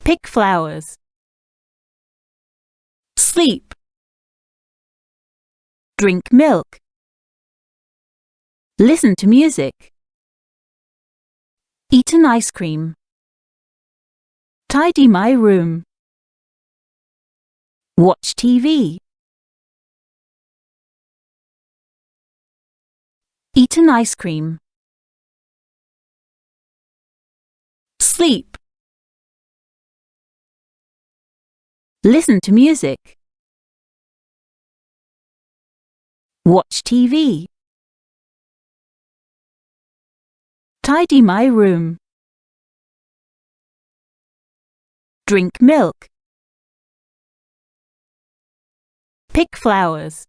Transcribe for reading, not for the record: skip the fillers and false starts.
Pick flowers. Sleep. Drink milk. Listen to music. Eat an ice cream. Tidy my room. Watch TV. Eat an ice cream. Sleep. Listen to music. Watch TV. Tidy my room. Drink milk. Pick flowers.